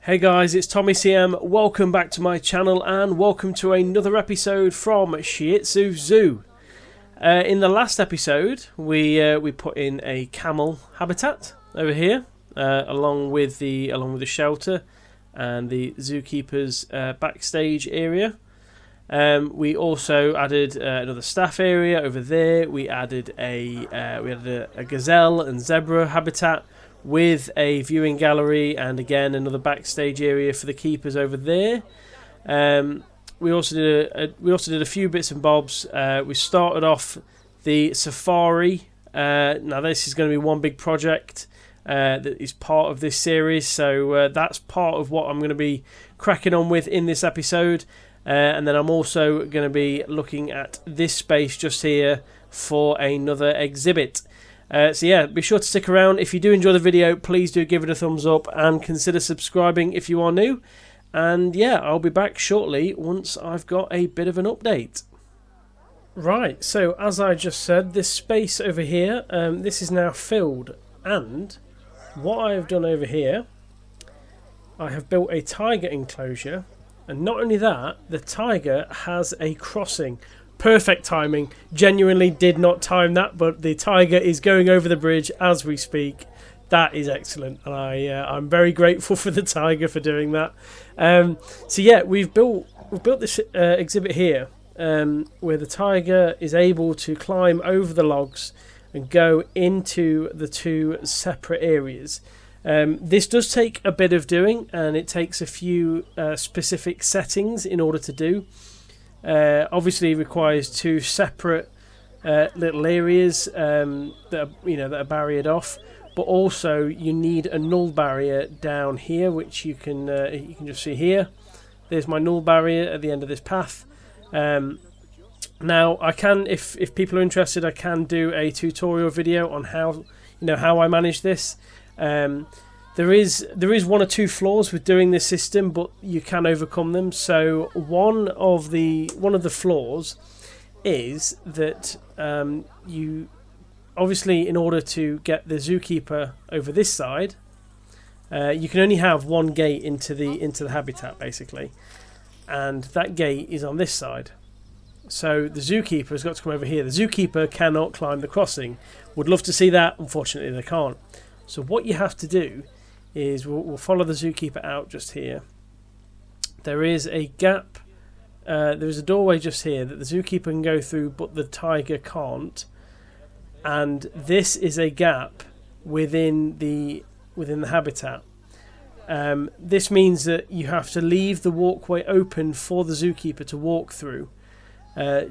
Hey guys, it's Tommy CM. Welcome back to my channel and welcome to another episode from Shih Tzu Zoo. In the last episode, we put in a camel habitat over here, along with the shelter and the zookeeper's backstage area. We also added another staff area over there. We added a gazelle and zebra habitat, with a viewing gallery and again another backstage area for the keepers over there. We also did a few bits and bobs. We started off the safari. Now this is going to be one big project that is part of this series, so that's part of what I'm going to be cracking on with in this episode. And then I'm also going to be looking at this space just here for another exhibit. So yeah, be sure to stick around. If you do enjoy the video, please do give it a thumbs up and consider subscribing if you are new. And yeah, I'll be back shortly once I've got a bit of an update. Right, so as I just said, this space over here, this is now filled. And what I've done over here, I have built a tiger enclosure. And not only that, the tiger has a crossing. Perfect timing. Genuinely did not time that, but the tiger is going over the bridge as we speak. That is excellent, and I'm very grateful for the tiger for doing that. So yeah, we've built this exhibit here, where the tiger is able to climb over the logs and go into the two separate areas. This does take a bit of doing, and it takes a few specific settings in order to do. Obviously, it requires two separate little areas that are barriered off, but also you need a null barrier down here, which you can just see here. There's my null barrier at the end of this path. Now, I can, if people are interested, I can do a tutorial video on how I manage this. There is one or two flaws with doing this system, but you can overcome them. So one of the flaws is that you obviously, in order to get the zookeeper over this side, you can only have one gate into the habitat basically, and that gate is on this side. So the zookeeper has got to come over here. The zookeeper cannot climb the crossing. Would love to see that. Unfortunately, they can't. So what you have to do is we'll follow the zookeeper out just here. There is a gap, there is a doorway just here that the zookeeper can go through, but the tiger can't. And this is a gap within the habitat. This means that you have to leave the walkway open for the zookeeper to walk through,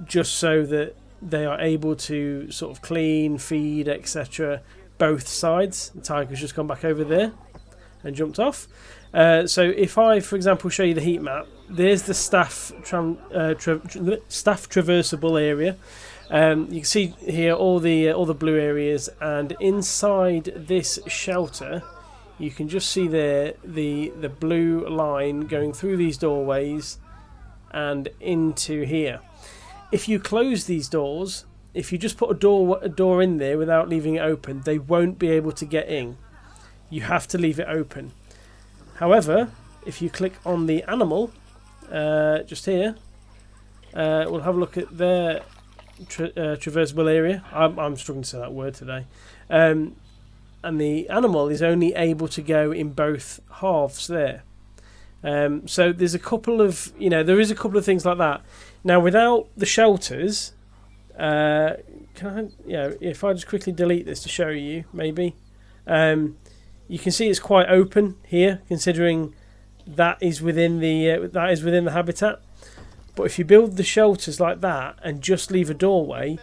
just so that they are able to sort of clean, feed, etc. both sides. The tiger's just gone back over there and jumped off. So if I, for example, show you the heat map, there's the staff traversable area. You can see here all the blue areas, and inside this shelter, you can just see there the blue line going through these doorways and into here. If you close these doors, if you just put a door in there without leaving it open, they won't be able to get in. You have to leave it open. However, if you click on the animal, just here, we'll have a look at their traversable area. I'm struggling to say that word today. And the animal is only able to go in both halves there. So there's a couple of, there is a couple of things like that. Now, without the shelters, if I just quickly delete this to show you, maybe, you can see it's quite open here, considering that is within the habitat. But if you build the shelters like that and just leave a doorway,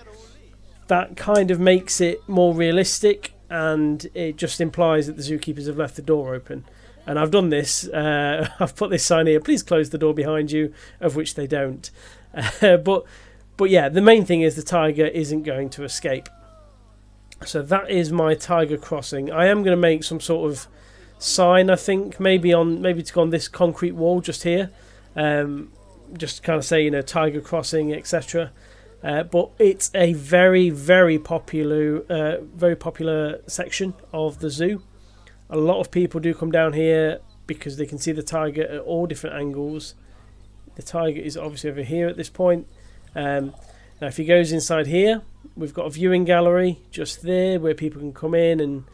that kind of makes it more realistic, and it just implies that the zookeepers have left the door open. And I've done this. I've put this sign here: please close the door behind you, of which they don't. But yeah, the main thing is the tiger isn't going to escape. So that is my tiger crossing. I am going to make some sort of sign, I think, maybe to go on this concrete wall just here, just kind of say, tiger crossing, etc. But it's a very, very popular section of the zoo. A lot of people do come down here because they can see the tiger at all different angles. The tiger is obviously over here at this point. Now if he goes inside here, we've got a viewing gallery just there where people can come in and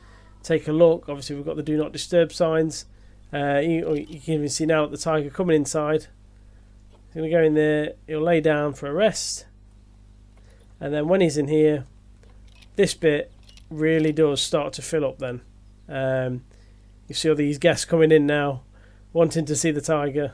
take a look. Obviously we've got the do not disturb signs. You can even see now the tiger coming inside. He's going to go in there, he'll lay down for a rest, and then when he's in here, this bit really does start to fill up then. You see all these guests coming in now wanting to see the tiger.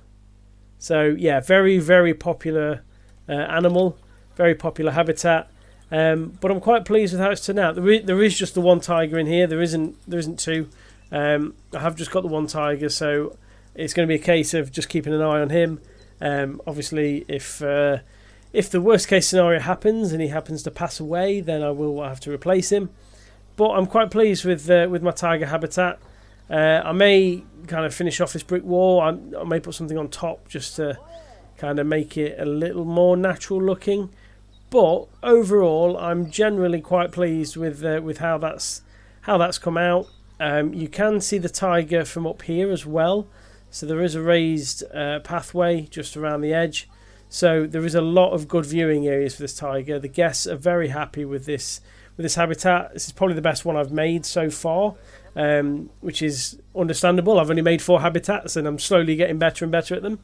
So yeah, very, very popular animal, very popular habitat. But I'm quite pleased with how it's turned out. There is just the one tiger in here. There isn't two. I have just got the one tiger, so it's going to be a case of just keeping an eye on him. Obviously, if the worst case scenario happens and he happens to pass away, then I will have to replace him. But I'm quite pleased with my tiger habitat. I may kind of finish off this brick wall. I may put something on top just to kind of make it a little more natural looking. But overall, I'm generally quite pleased with how that's come out. You can see the tiger from up here as well. So there is a raised pathway just around the edge. So there is a lot of good viewing areas for this tiger. The guests are very happy with this habitat. This is probably the best one I've made so far, which is understandable. I've only made 4 habitats and I'm slowly getting better and better at them.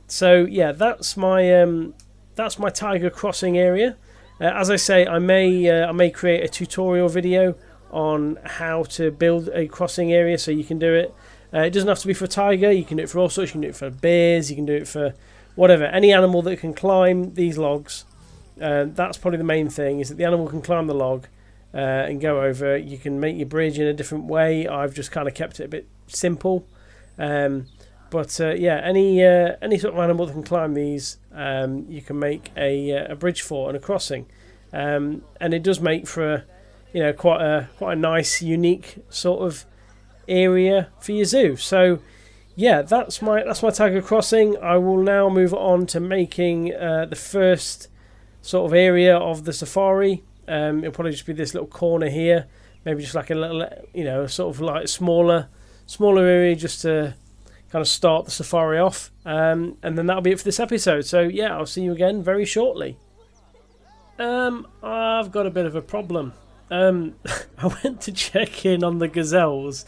So yeah, that's my tiger crossing area. As I say, I may create a tutorial video on how to build a crossing area so you can do it. It doesn't have to be for a tiger. You can do it for all sorts. You can do it for bears. You can do it for whatever. Any animal that can climb these logs. That's probably the main thing, is that the animal can climb the log and go over. You can make your bridge in a different way. I've just kind of kept it a bit simple. But yeah, any sort of animal that can climb these, you can make a bridge for and a crossing. And it does make for quite a nice, unique sort of area for your zoo. So yeah, that's my tiger crossing. I will now move on to making the first sort of area of the safari. It'll probably just be this little corner here, maybe just like a little sort of like smaller area just to kind of start the safari off, and then that'll be it for this episode. So yeah, I'll see you again very shortly. I've got a bit of a problem. I went to check in on the gazelles,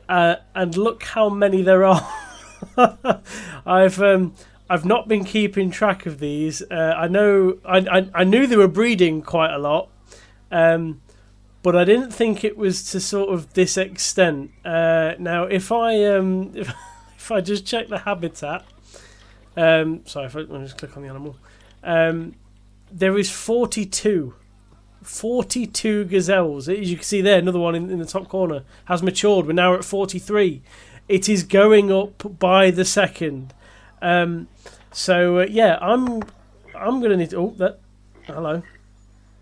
and look how many there are. I've not been keeping track of these. I know I knew they were breeding quite a lot, but I didn't think it was to sort of this extent. Now, if I just check the habitat, sorry, if I just click on the animal, there is 42 gazelles. As you can see there, another one in the top corner has matured. We're now at 43. It is going up by the second. So yeah, I'm gonna need to, hello.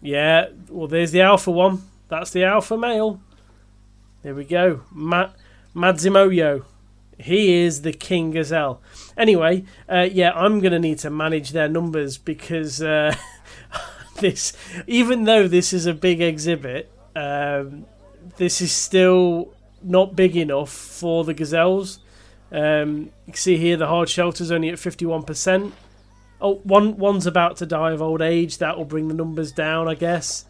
Yeah, well, there's the alpha one. That's the alpha male. There we go. Madzimoyo. He is the king gazelle. Anyway, yeah, I'm going to need to manage their numbers because this, even though this is a big exhibit, this is still not big enough for the gazelles. You can see here the hard shelter's only at 51%. Oh, one's about to die of old age. That will bring the numbers down, I guess.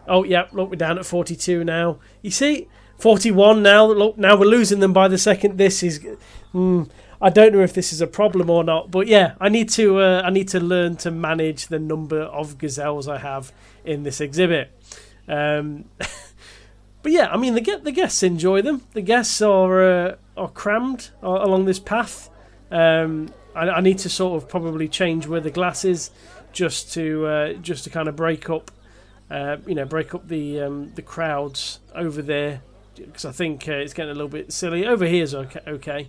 Oh, yeah, look, we're down at 42 now. You see, 41 now. Look, now we're losing them by the second. This is, I don't know if this is a problem or not, but yeah, I need to learn to manage the number of gazelles I have in this exhibit. But yeah, I mean, the guests enjoy them. The guests are crammed along this path. I need to sort of probably change where the glass is, just to kind of break up the crowds over there, because I think it's getting a little bit silly. Over here's okay.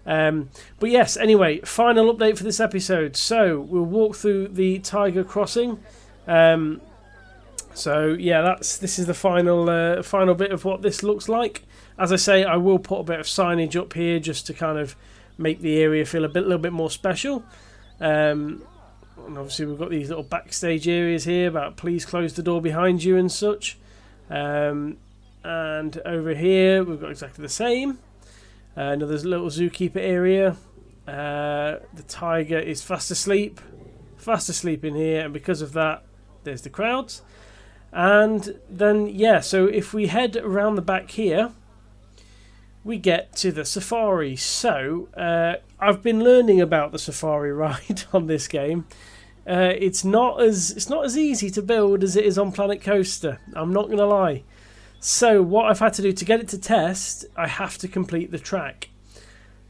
But yes, anyway, final update for this episode. So we'll walk through the tiger crossing. So yeah, this is the final bit of what this looks like. As I say, I will put a bit of signage up here just to kind of make the area feel a little bit more special. And obviously we've got these little backstage areas here about please close the door behind you and such. And over here we've got exactly the same. Another little zookeeper area. The tiger is fast asleep in here, and because of that, there's the crowds. And then, yeah, so if we head around the back here, we get to the safari. So I've been learning about the safari ride on this game. It's not as easy to build as it is on Planet Coaster. I'm not going to lie. So what I've had to do to get it to test, I have to complete the track.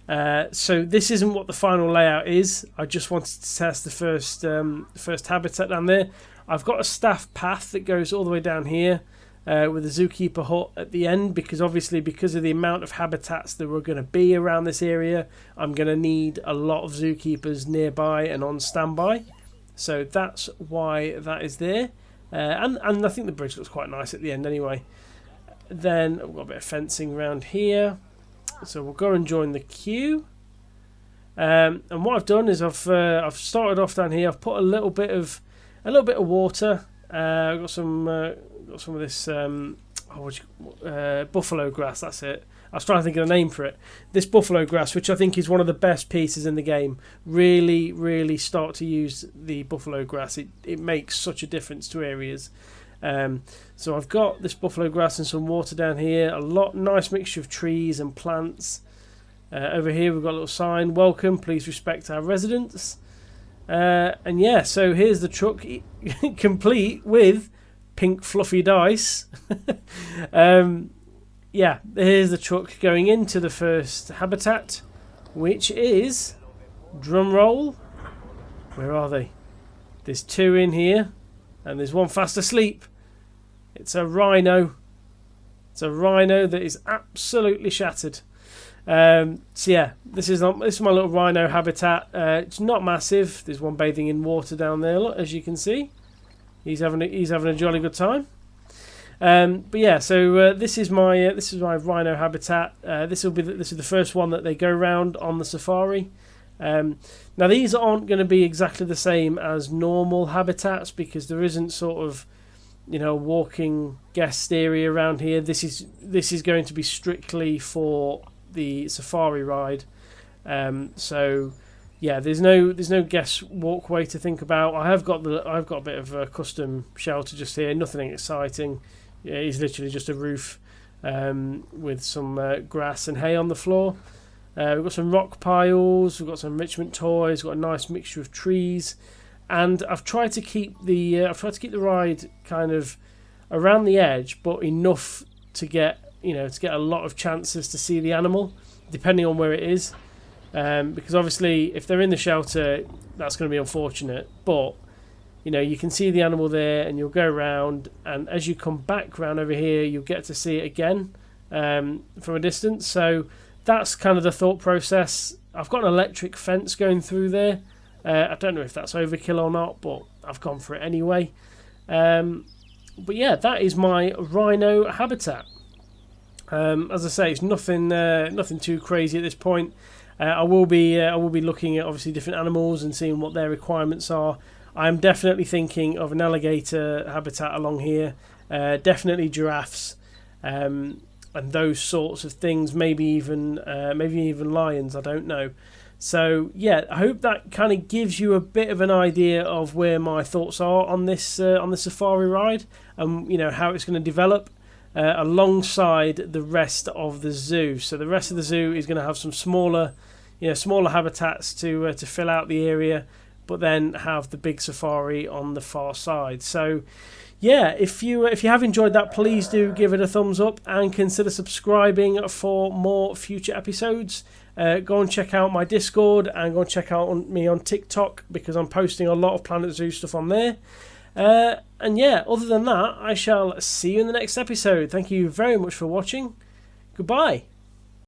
So this isn't what the final layout is. I just wanted to test the first habitat down there. I've got a staff path that goes all the way down here with a zookeeper hut at the end, because obviously because of the amount of habitats that were going to be around this area, I'm going to need a lot of zookeepers nearby and on standby. So that's why that is there. And I think the bridge looks quite nice at the end anyway. Then I've got a bit of fencing around here. So we'll go and join the queue. And what I've done is I've started off down here. I've put a little bit of water. I've got some of this buffalo grass. That's it. I was trying to think of a name for it. This buffalo grass, which I think is one of the best pieces in the game. Really, really start to use the buffalo grass. It makes such a difference to areas. So I've got this buffalo grass and some water down here. Nice mixture of trees and plants. Over here we've got a little sign: welcome, please respect our residents. And yeah, so here's the truck complete with pink fluffy dice. Yeah, here's the truck going into the first habitat, which is, drum roll, where are they? There's two in here, and there's one fast asleep. It's a rhino. It's a rhino that is absolutely shattered. So yeah, this is my little rhino habitat. It's not massive. There's one bathing in water down there, look, as you can see. He's having a jolly good time. But yeah, so this is my rhino habitat. This is the first one that they go round on the safari. Now these aren't going to be exactly the same as normal habitats, because there isn't sort of, walking guest area around here. This is going to be strictly for the safari ride. So yeah, there's no guest walkway to think about. I've got a bit of a custom shelter just here. Nothing exciting. Yeah, it's literally just a roof with some grass and hay on the floor. We've got some rock piles. We've got some enrichment toys. We've got a nice mixture of trees, and I've tried to keep the ride kind of around the edge, but enough to get a lot of chances to see the animal, depending on where it is. Because obviously, if they're in the shelter, that's going to be unfortunate. But you can see the animal there, and you'll go around, and as you come back round over here, you'll get to see it again from a distance. So that's kind of the thought process. I've got an electric fence going through there. I don't know if that's overkill or not, but I've gone for it anyway. But yeah, that is my rhino habitat. As I say, it's nothing too crazy at this point. I will be looking at obviously different animals and seeing what their requirements are. I'm definitely thinking of an alligator habitat along here. Definitely giraffes, and those sorts of things. Maybe even lions. I don't know. So yeah, I hope that kind of gives you a bit of an idea of where my thoughts are on this safari ride, and how it's going to develop alongside the rest of the zoo. So the rest of the zoo is going to have some smaller habitats to fill out the area, but then have the big safari on the far side. So yeah, if you have enjoyed that, please do give it a thumbs up and consider subscribing for more future episodes. Go and check out my Discord, and go and check out me on TikTok, because I'm posting a lot of Planet Zoo stuff on there. And yeah, other than that, I shall see you in the next episode. Thank you very much for watching. Goodbye.